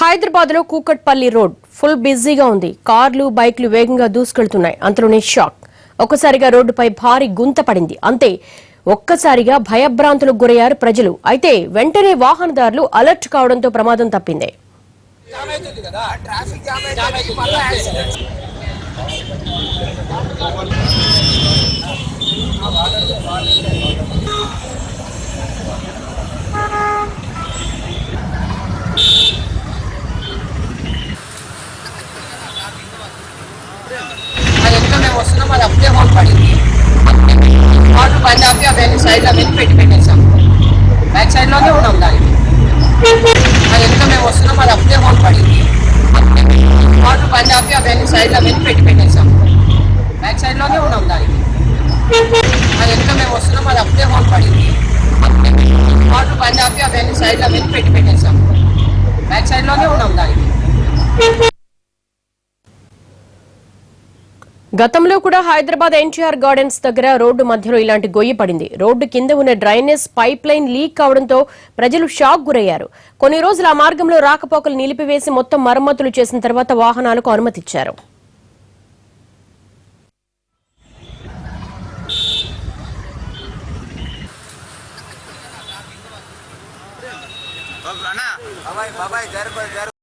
హైదరాబాద్ లో Kukatpally road full బిజీగా ఉంది. కార్లు బైక్లు వేగంగా దూసుకెళ్తున్నాయి. అంతలోనే షాక్. ఒక్కసారిగా రోడ్డుపై భారీ గుంత పడింది. అంతే, ఒక్కసారిగా భయభ్రాంతులకు గురయ్యారు ప్రజలు. అయితే వెంటనే వాహనదారులు అలర్ట్ కావడంతో ప్రమాదం తప్పింది. వస్తున్నాం, అది అప్పుడే హోల్ పడింది. వాటర్ బండి ఆపి అవన్నీ సైడ్లో వెళ్ళి పెట్టేసాం. బ్యాక్ సైడ్లోనే ఉన్నాం దానికి. అది ఎంత మేము వస్తున్నాం, అది అప్పుడే హోల్ పడింది. వాటర్ బండి ఆపి అవన్నీ సైడ్లో వెళ్ళి పెట్టేసాం. బ్యాక్ సైడ్లోనే ఉన్నాం దానికి. అది ఎంత మేము వస్తున్నాం, అది అప్పుడే హోల్ పడింది. వాటర్ బండి ఆపి అవన్నీ సైడ్లో వెళ్ళి పెట్టేసాం. బ్యాక్ సైడ్లోనే ఉన్నాం దానికి. గతంలో కూడా హైదరాబాద్ ఎన్టీఆర్ గార్డెన్స్ దగ్గర రోడ్డు మధ్యలో ఇలాంటి గొయ్యి పడింది. రోడ్డు కింద ఉన్న డ్రైనేజ్ పైప్ లైన్ లీక్ కావడంతో ప్రజలు షాక్ గురయ్యారు. కొన్ని రోజులు ఆ మార్గంలో రాకపోకలు నిలిపివేసి మొత్తం మరమ్మతులు చేసిన తర్వాత వాహనాలకు అనుమతిచ్చారు.